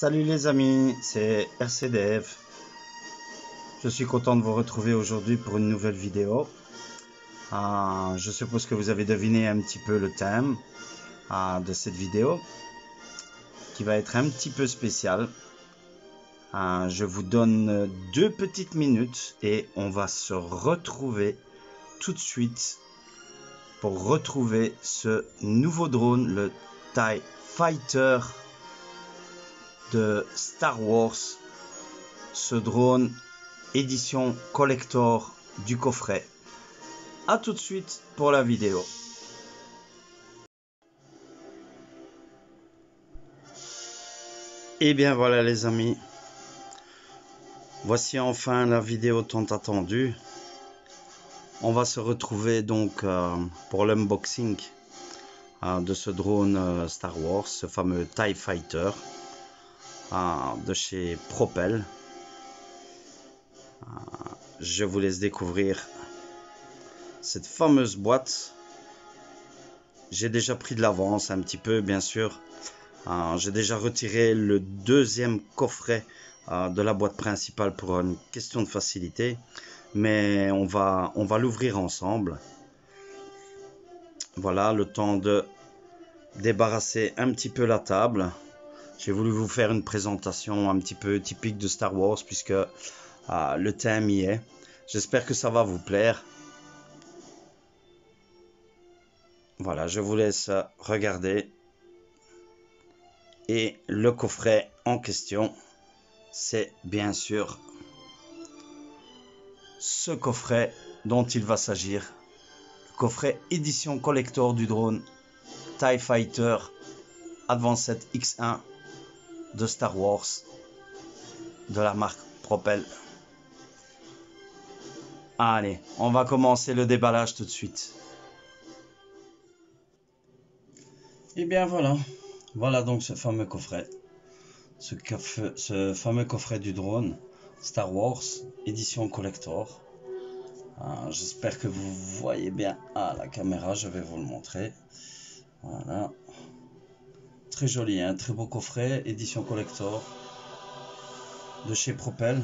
Salut les amis, c'est RCDF. Je suis content de vous retrouver aujourd'hui pour une nouvelle vidéo. Je suppose que vous avez deviné un petit peu le thème de cette vidéo, qui va être un petit peu spécial. Je vous donne 2 petites minutes et on va se retrouver tout de suite pour retrouver ce nouveau drone, le TIE Fighter de Star Wars. Ce drone édition collector du coffret. A tout de suite pour la vidéo. Et bien voilà les amis, voici enfin la vidéo tant attendue. On va se retrouver donc pour l'unboxing de ce drone Star Wars, ce fameux TIE Fighter de chez Propel. Je vous laisse découvrir cette fameuse boîte. J'ai déjà pris de l'avance un petit peu, bien sûr. J'ai déjà retiré le deuxième coffret de la boîte principale pour une question de facilité. Mais on va l'ouvrir ensemble. Voilà, le temps de débarrasser un petit peu la table. J'ai voulu vous faire une présentation un petit peu typique de Star Wars puisque le thème y est. J'espère que ça va vous plaire. Voilà, je vous laisse regarder. Et le coffret en question, c'est bien sûr ce coffret dont il va s'agir. Le coffret édition collector du drone TIE Fighter Advanced X1 de Star Wars de la marque Propel. Allez, on va commencer le déballage tout de suite. Et bien voilà, voilà donc ce fameux coffret, ce fameux coffret du drone Star Wars édition collector. J'espère que vous voyez bien à la caméra, je vais vous le montrer. Voilà, très joli, hein, très beau coffret édition collector de chez Propel.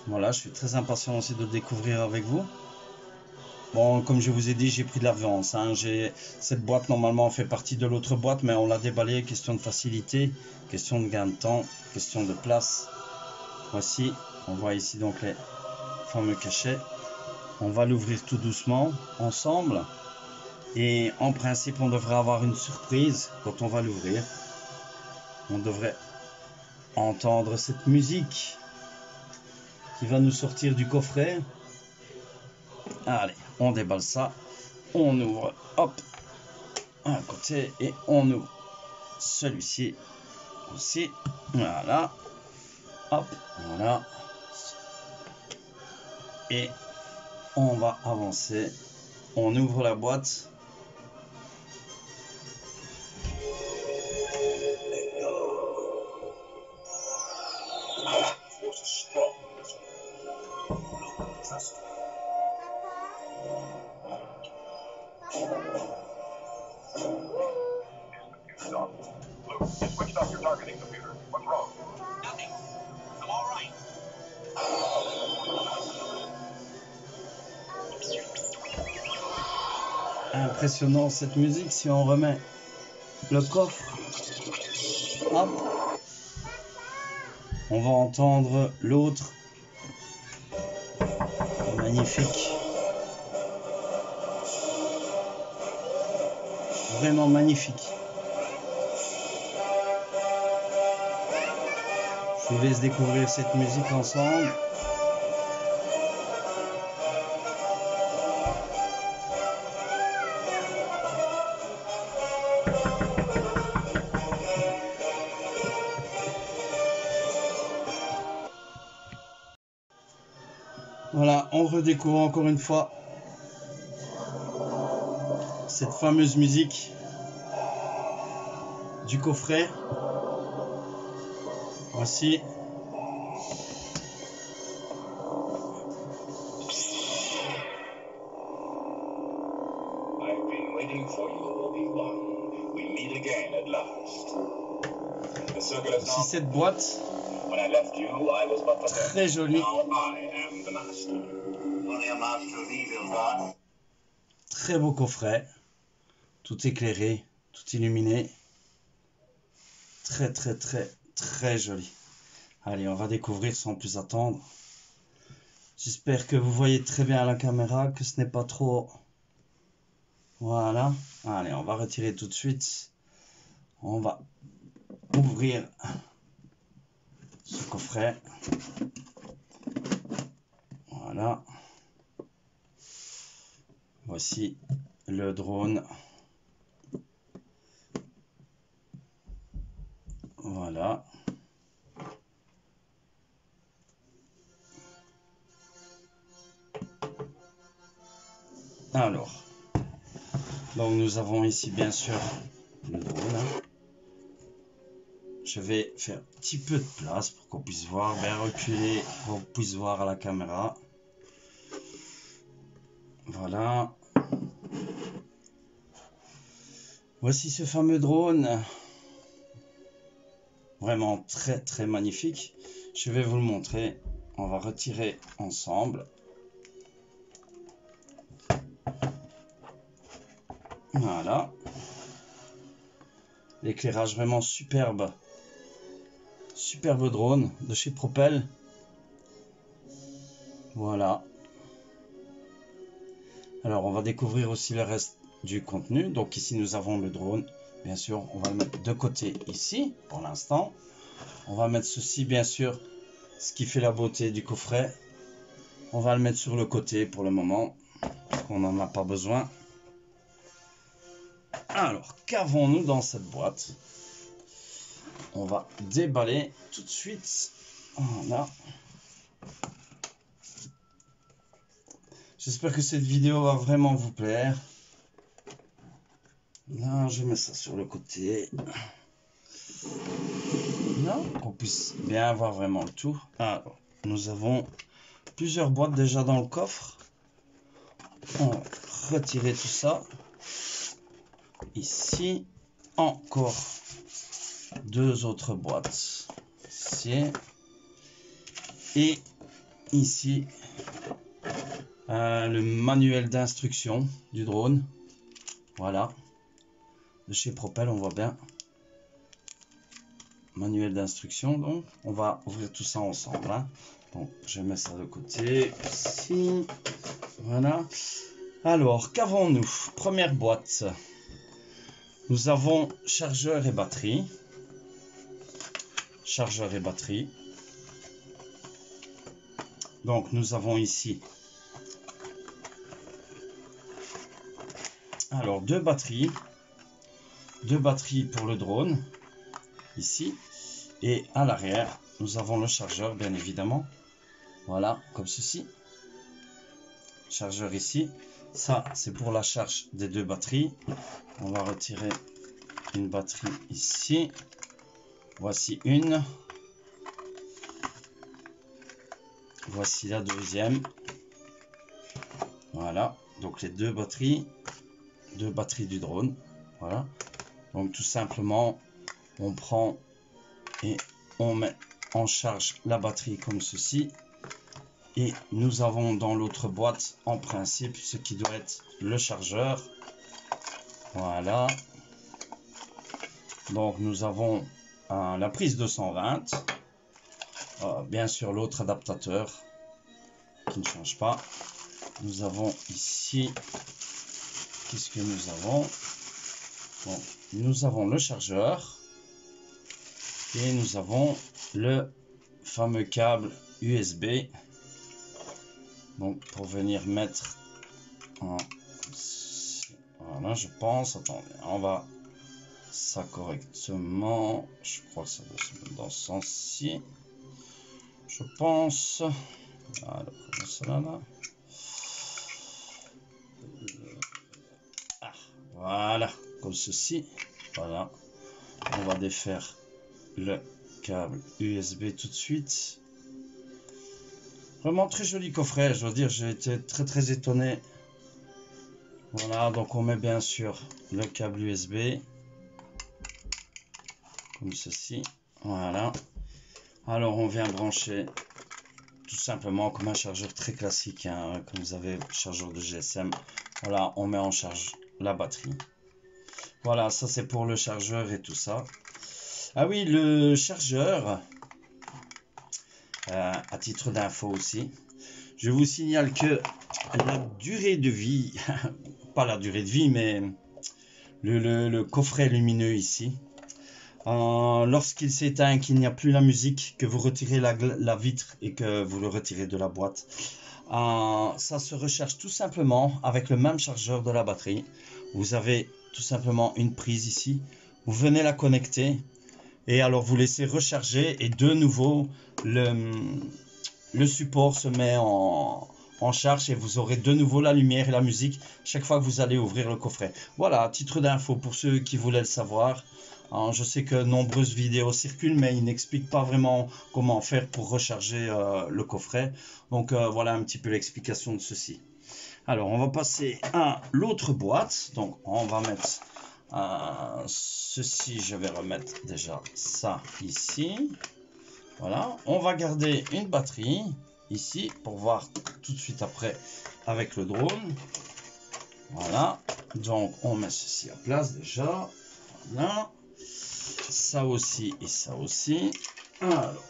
Voilà, je suis très impatient aussi de le découvrir avec vous. Bon, comme je vous ai dit, j'ai pris de l'avance. Cette boîte, normalement, fait partie de l'autre boîte, mais on l'a déballée. Question de facilité, question de gain de temps, question de place. Voici, on voit ici donc les fameux cachets. On va l'ouvrir tout doucement, ensemble. Et en principe, on devrait avoir une surprise quand on va l'ouvrir. On devrait entendre cette musique qui va nous sortir du coffret. Allez, on déballe ça, on ouvre, hop, un côté et on ouvre celui-ci aussi, voilà, hop, voilà, et on va avancer, on ouvre la boîte. Impressionnant cette musique. Si on remet le coffre, hop, on va entendre l'autre. Magnifique, vraiment magnifique. Je vous laisse découvrir cette musique ensemble. Voilà, on redécouvre encore une fois cette fameuse musique du coffret. Voici. I've been waiting for you, Obi-Wan. We meet again at last. Aussi cette boîte, très jolie, très beau coffret, tout éclairé, tout illuminé, très joli. Allez, on va découvrir sans plus attendre. J'espère que vous voyez très bien à la caméra, que ce n'est pas trop... Voilà. Allez, on va retirer tout de suite. On va ouvrir ce coffret. Voilà. Voici le drone. Voilà. Alors, donc nous avons ici bien sûr le drone. Je vais faire un petit peu de place pour qu'on puisse voir, bien reculer pour qu'on puisse voir à la caméra. Voilà. Voici ce fameux drone. Vraiment très magnifique. Je vais vous le montrer. On va retirer ensemble. Voilà. L'éclairage vraiment superbe. Superbe drone de chez Propel. Voilà. Alors on va découvrir aussi le reste du contenu. Donc ici nous avons le drone. Bien sûr, on va le mettre de côté ici pour l'instant. On va mettre ceci bien sûr, ce qui fait la beauté du coffret. On va le mettre sur le côté pour le moment, parce qu'on n'en a pas besoin. Alors, qu'avons-nous dans cette boîte? On va déballer tout de suite. Voilà. J'espère que cette vidéo va vraiment vous plaire. Là, je mets ça sur le côté. Là, qu'on puisse bien voir vraiment le tout. Alors, nous avons plusieurs boîtes déjà dans le coffre. On va retirer tout ça. Ici, encore deux autres boîtes. Ici. Et ici, le manuel d'instruction du drone. Voilà. De chez Propel, on voit bien. Manuel d'instruction, donc. On va ouvrir tout ça ensemble. Hein. Donc, je mets ça de côté. Ici. Voilà. Alors, qu'avons-nous? Première boîte. Nous avons chargeur et batterie. Chargeur et batterie. Donc, nous avons ici... Alors, deux batteries pour le drone, ici, et à l'arrière, nous avons le chargeur, bien évidemment, voilà, comme ceci, chargeur ici, ça, c'est pour la charge des deux batteries, on va retirer une batterie ici, voici une, voici la deuxième, voilà, donc les deux batteries du drone, voilà. Donc tout simplement, on prend et on met en charge la batterie comme ceci. Et nous avons dans l'autre boîte, en principe, ce qui doit être le chargeur. Voilà. Donc nous avons la prise 220. Bien sûr l'autre adaptateur qui ne change pas. Nous avons ici, qu'est-ce que nous avons? Bon, nous avons le chargeur et nous avons le fameux câble USB, donc pour venir mettre voilà, je pense, attendez, on va ça correctement, je crois que ça doit se mettre dans ce sens-ci, je pense. Alors, cela là. Voilà, comme ceci. Voilà, on va défaire le câble USB tout de suite. Vraiment très joli coffret, je dois dire, j'ai été très étonné. Voilà, donc on met bien sûr le câble USB comme ceci. Voilà. Alors on vient brancher tout simplement comme un chargeur très classique, hein, comme vous avez chargeur de GSM. Voilà, on met en charge la batterie. Voilà, ça c'est pour le chargeur et tout ça. Ah oui, le chargeur, à titre d'info aussi, je vous signale que la durée de vie, pas la durée de vie, mais le coffret lumineux ici, lorsqu'il s'éteint, qu'il n'y a plus la musique, que vous retirez la vitre et que vous le retirez de la boîte, ça se recharge tout simplement avec le même chargeur de la batterie. Vous avez tout simplement une prise ici, vous venez la connecter et alors vous laissez recharger et de nouveau le support se met en charge et vous aurez de nouveau la lumière et la musique chaque fois que vous allez ouvrir le coffret. Voilà, à titre d'info pour ceux qui voulaient le savoir. Je sais que nombreuses vidéos circulent, mais ils n'expliquent pas vraiment comment faire pour recharger le coffret. Donc voilà un petit peu l'explication de ceci. Alors on va passer à l'autre boîte. Donc on va mettre ceci, je vais remettre déjà ça ici. Voilà, on va garder une batterie ici pour voir tout de suite après avec le drone. Voilà, donc on met ceci à place déjà. Voilà, ça aussi et ça aussi. Alors,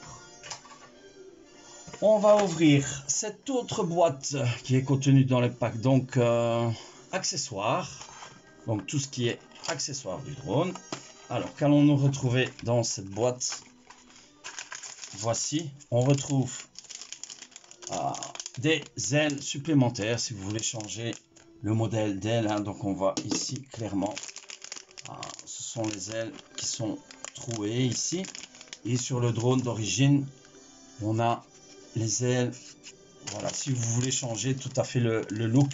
on va ouvrir cette autre boîte qui est contenue dans le pack, donc accessoires, donc tout ce qui est accessoires du drone. Alors, qu'allons-nous retrouver dans cette boîte? Voici, on retrouve des ailes supplémentaires si vous voulez changer le modèle d'aile, hein. Donc on voit ici clairement, ce sont les ailes qui sont trouées ici, et sur le drone d'origine on a les ailes. Voilà, si vous voulez changer tout à fait le look,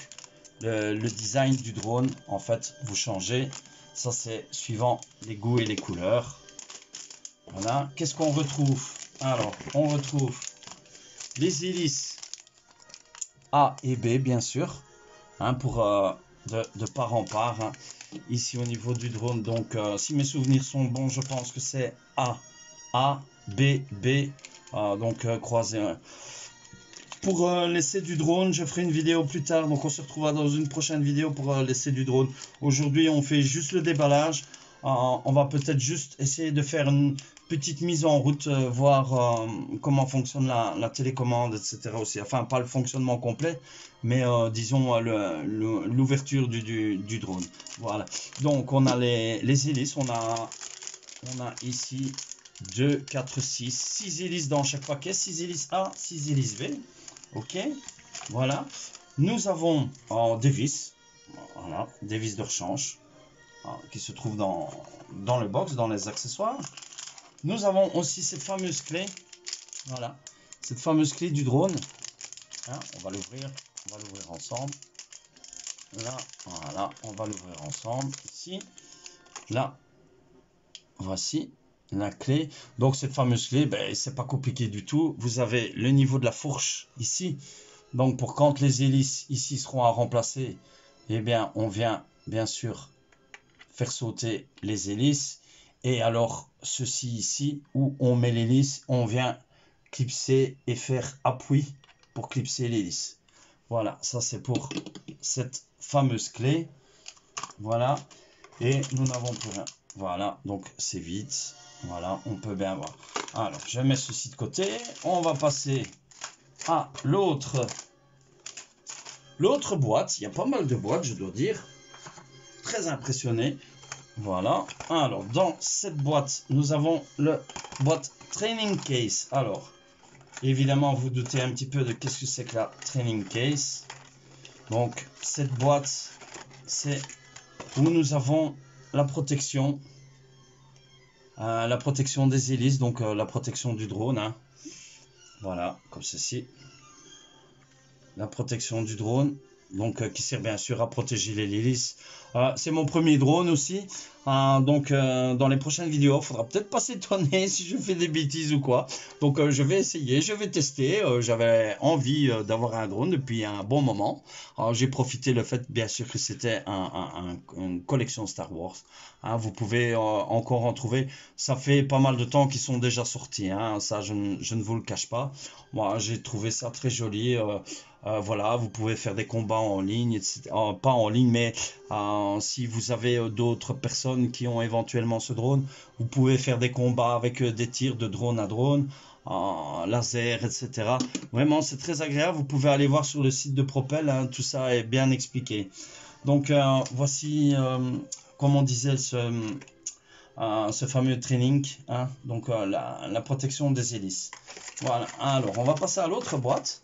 le design du drone, en fait vous changez, ça c'est suivant les goûts et les couleurs. Voilà, qu'est-ce qu'on retrouve? Alors on retrouve les hélices A et B bien sûr, hein, pour de part en part, hein. Ici au niveau du drone, donc si mes souvenirs sont bons, je pense que c'est A, B, B, donc croisé. Pour l'essai du drone, je ferai une vidéo plus tard, donc on se retrouvera dans une prochaine vidéo pour l'essai du drone. Aujourd'hui on fait juste le déballage, on va peut-être juste essayer de faire une petite mise en route, voir comment fonctionne la télécommande, etc. aussi. Enfin, pas le fonctionnement complet, mais disons l'ouverture du drone. Voilà. Donc, on a les hélices. On a ici 2, 4, 6 hélices dans chaque paquet. 6 hélices A, 6 hélices B. Ok. Voilà. Nous avons des vis. Voilà. Des vis de rechange qui se trouvent dans le box, dans les accessoires. Nous avons aussi cette fameuse clé, voilà, cette fameuse clé du drone. Hein, on va l'ouvrir ensemble. Là, voilà, on va l'ouvrir ensemble ici. Là, voici la clé. Donc cette fameuse clé, ben, c'est pas compliqué du tout. Vous avez le niveau de la fourche ici. Donc pour quand les hélices ici seront à remplacer, eh bien on vient bien sûr faire sauter les hélices. Et alors, ceci ici, où on met l'hélice, on vient clipser et faire appui pour clipser l'hélice. Voilà, ça c'est pour cette fameuse clé. Voilà, et nous n'avons plus rien. Voilà, donc c'est vide. Voilà, on peut bien voir. Alors, je mets ceci de côté. On va passer à l'autre boîte. Il y a pas mal de boîtes, je dois dire. Très impressionné. Voilà, alors dans cette boîte, nous avons le boîte Training Case. Alors, évidemment, vous doutez un petit peu de qu'est-ce que c'est que la Training Case. Donc, cette boîte, c'est où nous avons la protection des hélices, donc la protection du drone. Hein. Voilà, comme ceci. La protection du drone, donc qui sert bien sûr à protéger les hélices C'est mon premier drone aussi. Donc dans les prochaines vidéos, il faudra peut-être pas s'étonner si je fais des bêtises ou quoi. Donc je vais essayer, je vais tester. J'avais envie d'avoir un drone depuis un bon moment. J'ai profité le fait bien sûr que c'était une collection Star Wars. Vous pouvez encore en trouver. Ça fait pas mal de temps qu'ils sont déjà sortis. Ça je ne vous le cache pas. Moi j'ai trouvé ça très joli. Voilà, vous pouvez faire des combats en ligne, etc. Pas en ligne, mais si vous avez d'autres personnes qui ont éventuellement ce drone, vous pouvez faire des combats avec des tirs de drone à drone, laser, etc. Vraiment, c'est très agréable. Vous pouvez aller voir sur le site de Propel, tout ça est bien expliqué. Donc, voici, comme on disait, ce fameux training, donc la protection des hélices. Voilà, alors on va passer à l'autre boîte,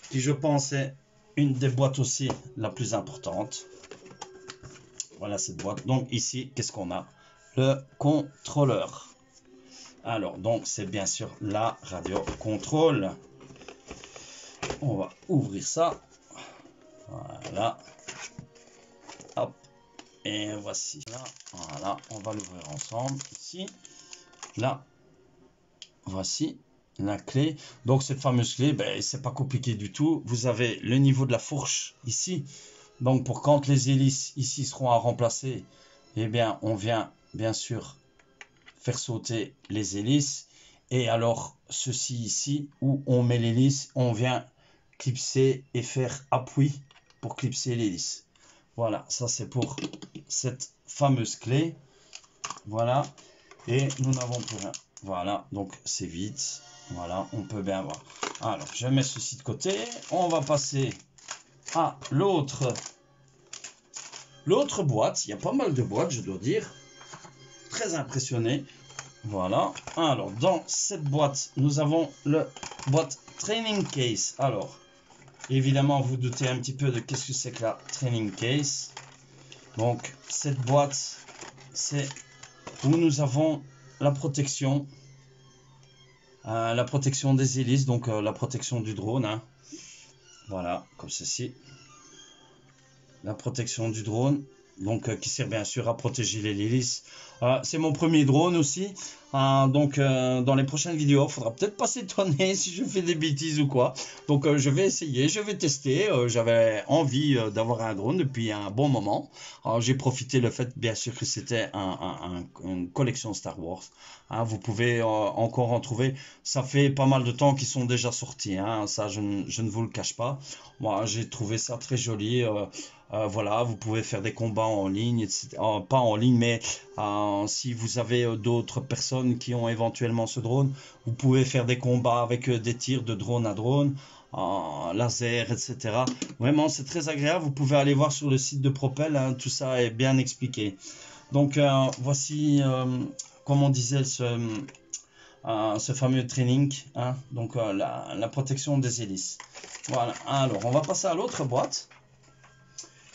qui je pense est une des boîtes aussi la plus importante. Voilà cette boîte. Donc ici, qu'est-ce qu'on a? Le contrôleur. Alors, donc c'est bien sûr la radio contrôle. On va ouvrir ça. Voilà. Hop. Et voici là. Voilà, on va l'ouvrir ensemble ici. Là, voici la clé. Donc cette fameuse clé, ben, c'est pas compliqué du tout. Vous avez le niveau de la fourche ici. Donc pour quand les hélices ici seront à remplacer, eh bien on vient bien sûr faire sauter les hélices. Et alors ceci ici où on met l'hélice, on vient clipser et faire appui pour clipser l'hélice. Voilà, ça c'est pour cette fameuse clé. Voilà, et nous n'avons plus rien. Voilà, donc c'est vide. Voilà, on peut bien voir. Alors, je mets ceci de côté. On va passer à l'autre boîte. Il y a pas mal de boîtes, je dois dire. Très impressionné. Voilà. Alors, dans cette boîte, nous avons le boîte Training Case. Alors, évidemment, vous doutez un petit peu de qu'est-ce que c'est que la Training Case. Donc, cette boîte, c'est où nous avons la protection des hélices, donc la protection du drone. Voilà, comme ceci. La protection du drone, donc qui sert bien sûr à protéger les hélices. C'est mon premier drone aussi. Donc dans les prochaines vidéos, il faudra peut-être pas s'étonner si je fais des bêtises ou quoi. Donc je vais essayer, je vais tester. J'avais envie d'avoir un drone depuis un bon moment. J'ai profité le fait bien sûr que c'était une collection Star Wars. Vous pouvez encore en trouver. Ça fait pas mal de temps qu'ils sont déjà sortis. Ça je ne vous le cache pas. Moi j'ai trouvé ça très joli. Voilà, vous pouvez faire des combats en ligne, etc. Pas en ligne, mais si vous avez d'autres personnes qui ont éventuellement ce drone, vous pouvez faire des combats avec des tirs de drone à drone, laser, etc. Vraiment, c'est très agréable. Vous pouvez aller voir sur le site de Propel, tout ça est bien expliqué. Donc, voici, comme on disait, ce fameux training, donc la protection des hélices. Voilà, alors on va passer à l'autre boîte,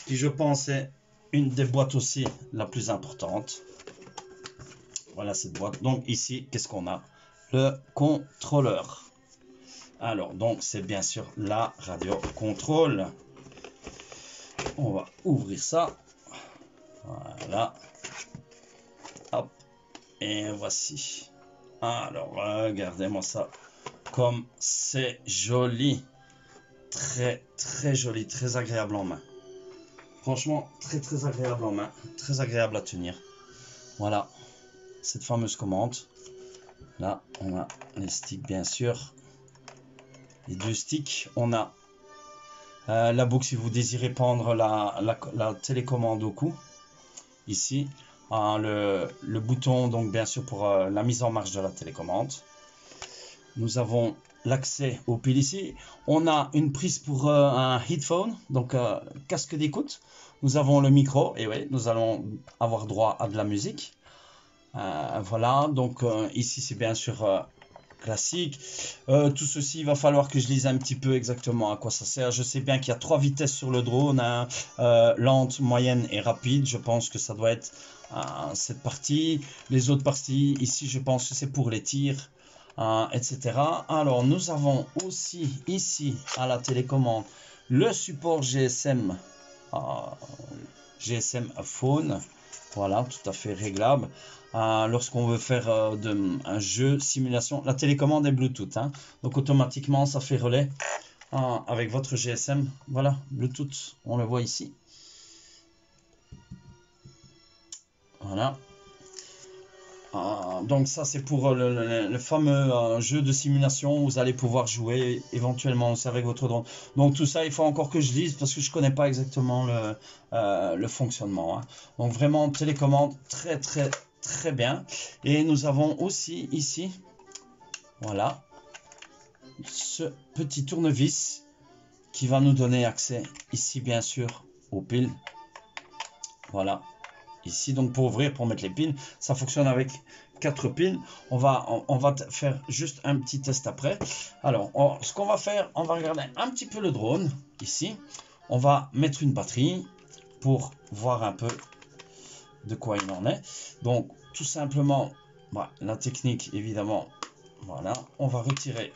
qui je pense est une des boîtes aussi la plus importante. Voilà cette boîte. Donc ici, qu'est-ce qu'on a? Le contrôleur. Alors, donc c'est bien sûr la radio contrôle. On va ouvrir ça. Voilà. Hop. Et voici. Alors, regardez-moi ça. Comme c'est joli. Très, très joli. Très agréable en main. Franchement, très, très agréable en main. Très agréable à tenir. Voilà. Cette fameuse commande. Là, on a les sticks, bien sûr. Les deux sticks. On a la boucle si vous désirez prendre la télécommande au cou. Ici. Le bouton, donc bien sûr, pour la mise en marche de la télécommande. Nous avons l'accès aux piles ici. On a une prise pour un headphone, donc casque d'écoute. Nous avons le micro, et oui, nous allons avoir droit à de la musique. Voilà, donc ici c'est bien sûr classique. Tout ceci, il va falloir que je lise un petit peu exactement à quoi ça sert. Je sais bien qu'il y a 3 vitesses sur le drone, lente, moyenne et rapide. Je pense que ça doit être cette partie. Les autres parties, ici je pense que c'est pour les tirs, etc. Alors nous avons aussi ici à la télécommande le support GSM. GSM Phone. Voilà, tout à fait réglable. Lorsqu'on veut faire un jeu simulation, la télécommande est Bluetooth, hein, donc automatiquement ça fait relais avec votre GSM. Voilà, Bluetooth, on le voit ici. Voilà. Donc ça c'est pour le fameux jeu de simulation où vous allez pouvoir jouer éventuellement aussi avec votre drone. Donc tout ça il faut encore que je lise parce que je connais pas exactement le fonctionnement, hein. Donc vraiment télécommande très bien. Et nous avons aussi ici, voilà, ce petit tournevis qui va nous donner accès ici bien sûr aux piles. Voilà. Ici donc pour ouvrir, pour mettre les piles, ça fonctionne avec 4 piles. On va faire juste un petit test après. Alors ce qu'on va faire, on va regarder un petit peu le drone ici. On va mettre une batterie pour voir un peu de quoi il en est. Donc tout simplement, voilà, la technique évidemment, voilà, on va retirer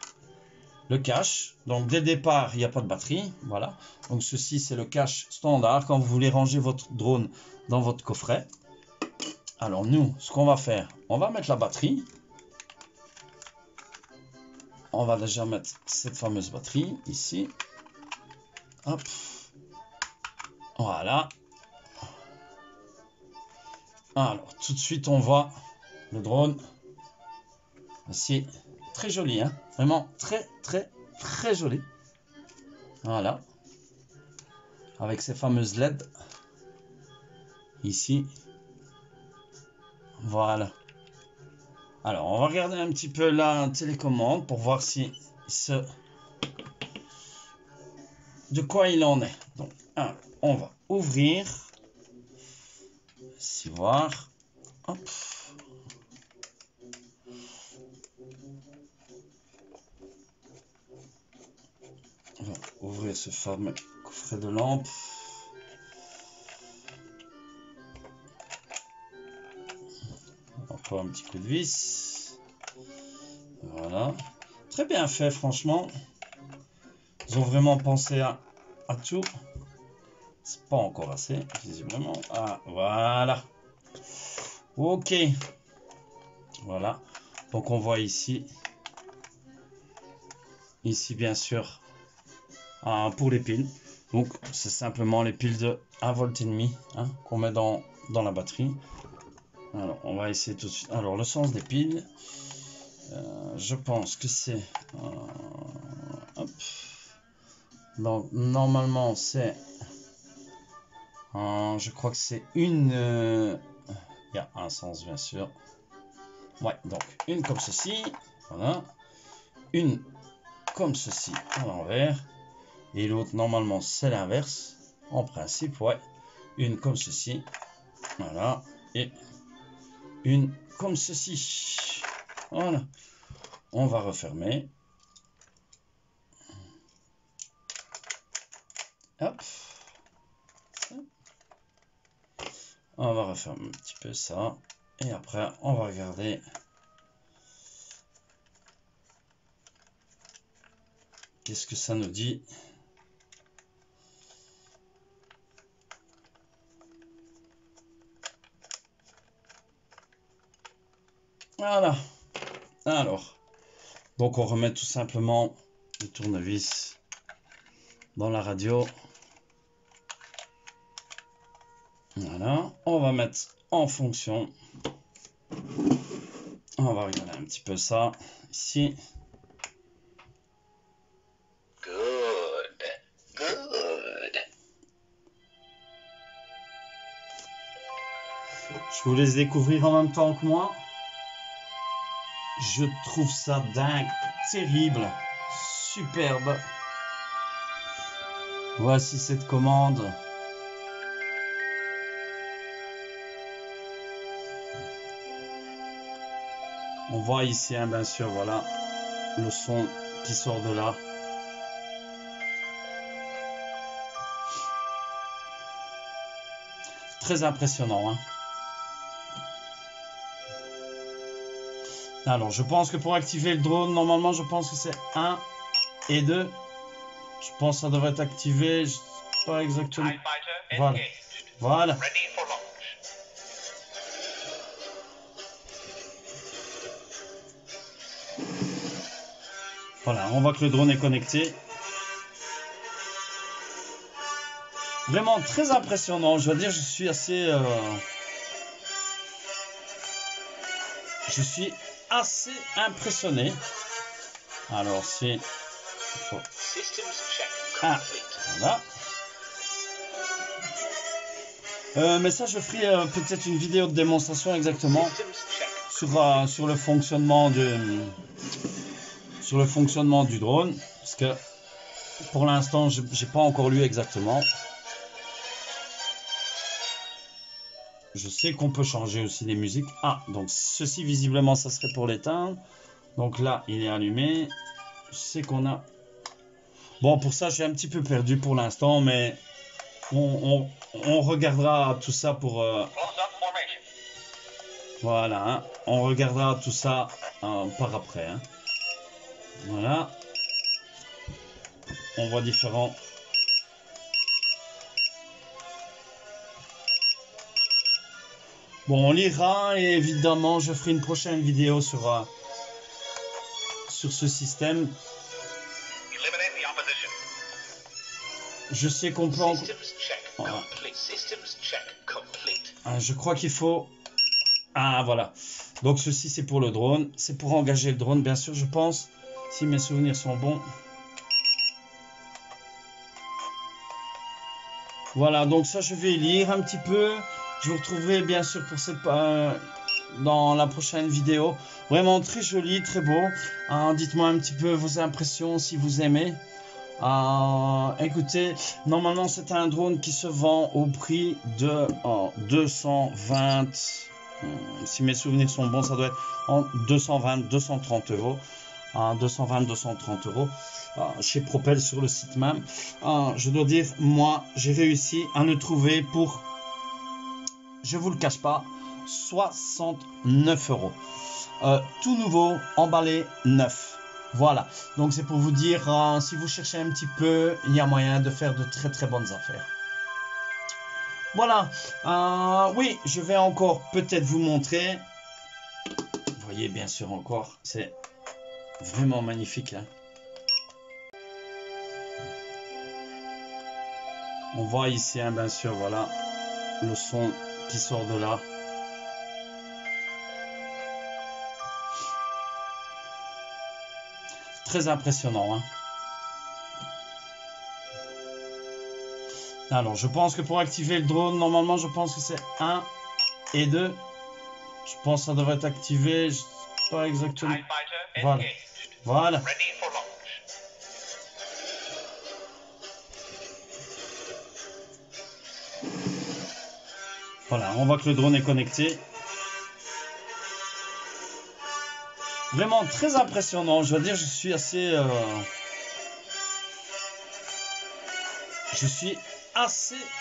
le cache. Donc dès le départ il n'y a pas de batterie, voilà. Donc ceci c'est le cache standard quand vous voulez ranger votre drone dans votre coffret. Alors nous, ce qu'on va faire, on va mettre la batterie. On va déjà mettre cette fameuse batterie ici. Hop. Voilà. Alors tout de suite on voit le drone. Ici, très joli, hein. Vraiment très joli. Voilà. Avec ces fameuses LED. Ici. Voilà. Alors, on va regarder un petit peu la télécommande pour voir si de quoi il en est. Donc, on va ouvrir. Ici, voir. Hop. On va ouvrir ce fameux coffret de lampe. Encore un petit coup de vis. Voilà. Très bien fait, franchement. Ils ont vraiment pensé à tout. C'est pas encore assez, visiblement. Ah, voilà. Ok. Voilà. Donc on voit ici. Ici, bien sûr, pour les piles. Donc c'est simplement les piles de 1,5 volts, hein, qu'on met dans la batterie. Alors on va essayer tout de suite. Alors le sens des piles, je pense que c'est hop. Donc normalement c'est je crois que c'est une il y a un sens bien sûr. Ouais, donc une comme ceci, voilà, une comme ceci à l'envers, et l'autre normalement c'est l'inverse, en principe, ouais, une comme ceci, voilà, et une comme ceci, voilà. On va refermer, hop, on va refermer un petit peu ça, et après on va regarder qu'est-ce que ça nous dit. Voilà. Alors, donc on remet tout simplement le tournevis dans la radio. Voilà. On va mettre en fonction. On va regarder un petit peu ça ici. Je vous laisse découvrir en même temps que moi. Je trouve ça dingue, terrible, superbe. Voici cette commande. On voit ici, hein, bien sûr, voilà, le son qui sort de là. Très impressionnant, hein. Alors, je pense que pour activer le drone, normalement, je pense que c'est 1 et 2. Je pense que ça devrait être activé, je sais pas exactement. Voilà. Voilà. Voilà, on voit que le drone est connecté. Vraiment très impressionnant, je dois dire, je suis assez impressionné. Alors c'est... Ah, voilà. Mais ça, je ferai peut-être une vidéo de démonstration exactement sur le fonctionnement du drone, parce que pour l'instant, j'ai pas encore lu exactement. Je sais qu'on peut changer aussi les musiques. Ah, donc ceci visiblement, ça serait pour l'éteindre. Donc là, il est allumé. Je sais qu'on a... Bon, pour ça, j'ai un petit peu perdu pour l'instant, mais on regardera tout ça pour... Voilà, hein. On regardera tout ça par après. Hein. Voilà. On voit différents... Bon, on lira et évidemment, je ferai une prochaine vidéo sur ce système. Je sais qu'on peut... Voilà. Ah, je crois qu'il faut... Ah, voilà. Donc, ceci, c'est pour le drone. C'est pour engager le drone, bien sûr, je pense. Si mes souvenirs sont bons. Voilà, donc ça, je vais lire un petit peu. Je vous retrouverai, bien sûr, pour dans la prochaine vidéo. Vraiment très joli, très beau. Dites-moi un petit peu vos impressions, si vous aimez. Écoutez, normalement, c'est un drone qui se vend au prix de 220... si mes souvenirs sont bons, ça doit être en 220-230 euros. 220-230 euros chez Propel sur le site même. Je dois dire, moi, j'ai réussi à le trouver pour, je vous le cache pas, 69 euros. Tout nouveau, emballé, neuf. Voilà, donc c'est pour vous dire, si vous cherchez un petit peu, il y a moyen de faire de très très bonnes affaires. Voilà, oui, je vais encore peut-être vous montrer. Vous voyez bien sûr encore, c'est vraiment magnifique. Hein. On voit ici, hein, bien sûr, voilà, le son qui sort de là. Très impressionnant. Hein. Alors, je pense que pour activer le drone, normalement, je pense que c'est 1 et 2. Je pense que ça devrait être activé, je sais pas exactement. Voilà. Voilà. Voilà, on voit que le drone est connecté. Vraiment très impressionnant, je dois dire, je suis assez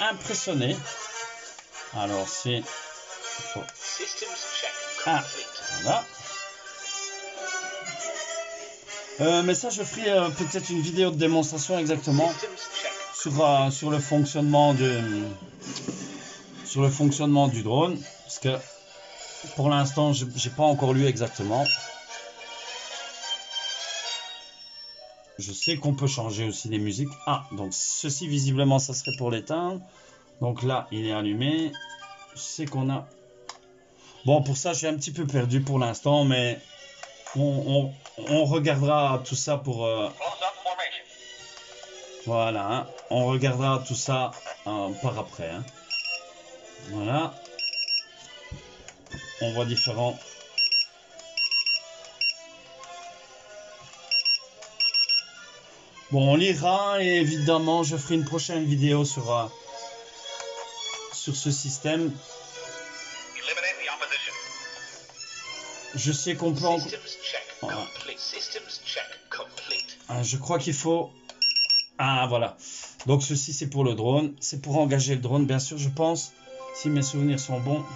impressionné. Alors c'est... Ah, voilà. Mais ça, je ferai peut-être une vidéo de démonstration exactement sur le fonctionnement du drone, parce que pour l'instant, j'ai pas encore lu exactement. Je sais qu'on peut changer aussi les musiques. Ah, donc ceci visiblement, ça serait pour l'éteindre. Donc là, il est allumé. Je sais qu'on a... Bon, pour ça, j'ai un petit peu perdu pour l'instant, mais on regardera tout ça pour... Voilà, hein. On regardera tout ça par après. Hein. Voilà. On voit différents... Bon, on lira et évidemment, je ferai une prochaine vidéo sur ce système. Je sais qu'on peut... Voilà. Je crois qu'il faut... Ah, voilà. Donc, ceci, c'est pour le drone. C'est pour engager le drone, bien sûr, je pense. Si mes souvenirs sont bons.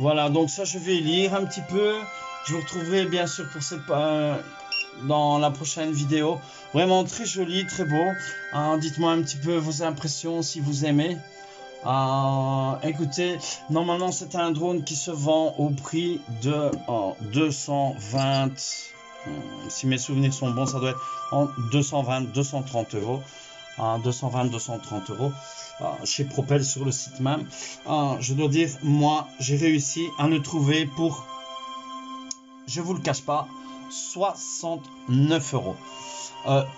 Voilà, donc ça, je vais lire un petit peu. Je vous retrouverai, bien sûr, pour dans la prochaine vidéo. Vraiment très joli, très beau. Dites-moi un petit peu vos impressions si vous aimez. Écoutez, normalement c'est un drone qui se vend au prix de 220. Si mes souvenirs sont bons, ça doit être en 220-230 euros. 220-230 euros chez Propel sur le site même. Je dois dire, moi j'ai réussi à le trouver pour, je vous le cache pas, 69 euros.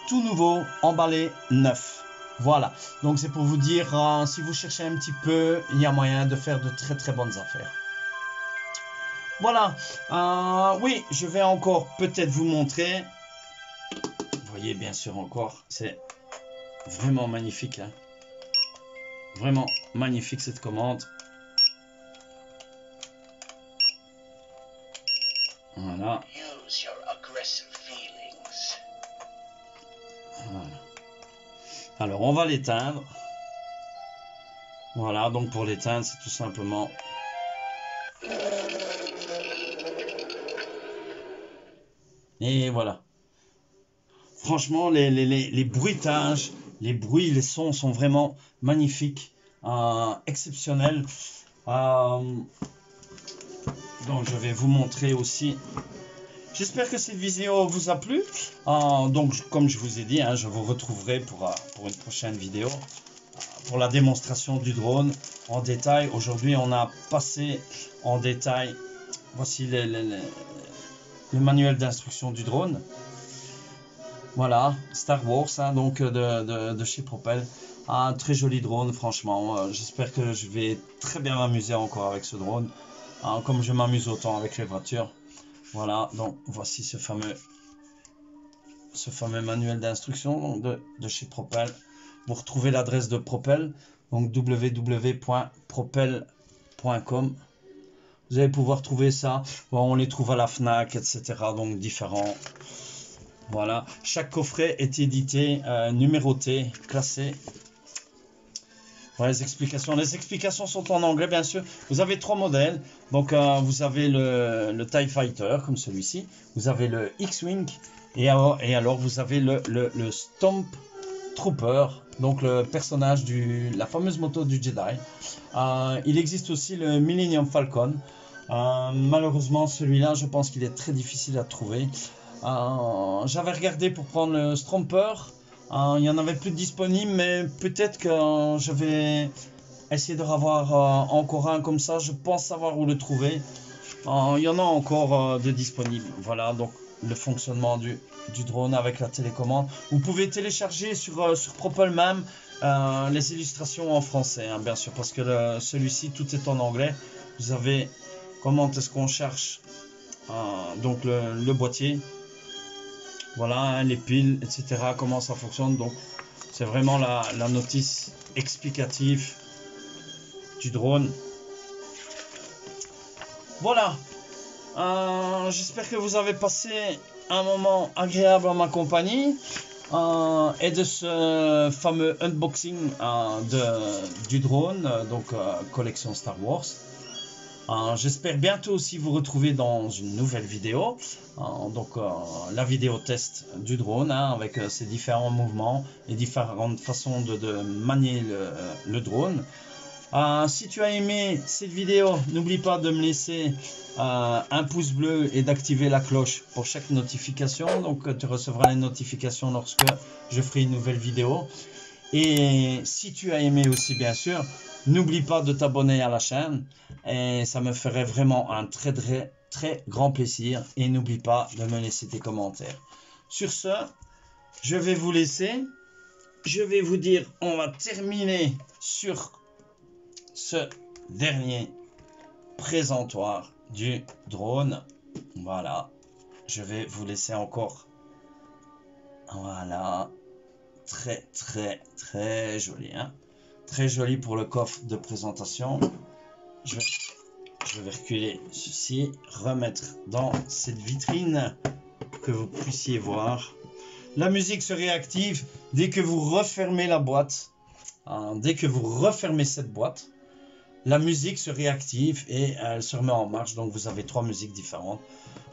Tout nouveau, emballé, neuf. Voilà, donc c'est pour vous dire, si vous cherchez un petit peu, il y a moyen de faire de très très bonnes affaires. Voilà, oui, je vais encore peut-être vous montrer. Vous voyez bien sûr encore, c'est vraiment magnifique, hein. Vraiment magnifique cette commande. Voilà. Voilà. Alors on va l'éteindre. Voilà, donc pour l'éteindre, c'est tout simplement... Et voilà. Franchement, les bruitages, les bruits, les sons sont vraiment magnifiques, exceptionnels. Donc je vais vous montrer aussi. J'espère que cette vidéo vous a plu. Donc comme je vous ai dit, je vous retrouverai pour une prochaine vidéo. Pour la démonstration du drone en détail. Aujourd'hui on a passé en détail. Voici le manuel d'instruction du drone. Voilà, Star Wars, donc de chez Propel. Un très joli drone, franchement. J'espère que je vais très bien m'amuser encore avec ce drone. Comme je m'amuse autant avec les voitures. Voilà, donc voici ce fameux manuel d'instruction de chez Propel. Vous retrouvez l'adresse de Propel, donc www.propel.com. Vous allez pouvoir trouver ça. Bon, on les trouve à la FNAC, etc. Donc différents. Voilà. Chaque coffret est édité, numéroté, classé. Voilà les explications. Les explications sont en anglais, bien sûr. Vous avez 3 modèles. Donc, vous avez le TIE Fighter, comme celui-ci. Vous avez le X-Wing. Et alors, vous avez le Stomp Trooper. Donc, le personnage la fameuse moto du Jedi. Il existe aussi le Millennium Falcon. Malheureusement, celui-là, je pense qu'il est très difficile à trouver. J'avais regardé pour prendre le Stromper. Il n'y en avait plus de disponible, mais peut-être que je vais essayer de revoir encore un comme ça. Je pense savoir où le trouver. Il y en a encore de disponibles. Voilà, donc le fonctionnement du drone avec la télécommande. Vous pouvez télécharger sur Propel même les illustrations en français, bien sûr, parce que celui-ci, tout est en anglais. Vous avez comment est-ce qu'on cherche donc le boîtier. Voilà, les piles, etc. Comment ça fonctionne. Donc, c'est vraiment la notice explicative du drone. Voilà. J'espère que vous avez passé un moment agréable en ma compagnie. Et de ce fameux unboxing du drone, donc collection Star Wars. J'espère bientôt aussi vous retrouver dans une nouvelle vidéo. Donc la vidéo test du drone avec ses différents mouvements et différentes façons de manier le drone. Si tu as aimé cette vidéo, n'oublie pas de me laisser un pouce bleu et d'activer la cloche pour chaque notification. Donc tu recevras les notifications lorsque je ferai une nouvelle vidéo. Et si tu as aimé aussi, bien sûr, n'oublie pas de t'abonner à la chaîne. Et ça me ferait vraiment un très très très grand plaisir. Et n'oublie pas de me laisser tes commentaires. Sur ce, je vais vous laisser. Je vais vous dire, on va terminer sur ce dernier présentoir du drone. Voilà. Je vais vous laisser encore. Voilà. Très très très joli. Très joli pour le coffre de présentation. Je vais reculer ceci, remettre dans cette vitrine que vous puissiez voir. La musique se réactive dès que vous refermez la boîte. Dès que vous refermez cette boîte, la musique se réactive et elle se remet en marche. Donc vous avez 3 musiques différentes.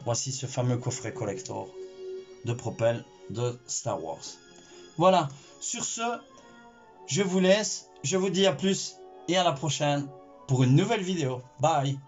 Voici ce fameux coffret collector. de Propel de Star Wars. Voilà, sur ce, je vous laisse, je vous dis à plus et à la prochaine pour une nouvelle vidéo. Bye!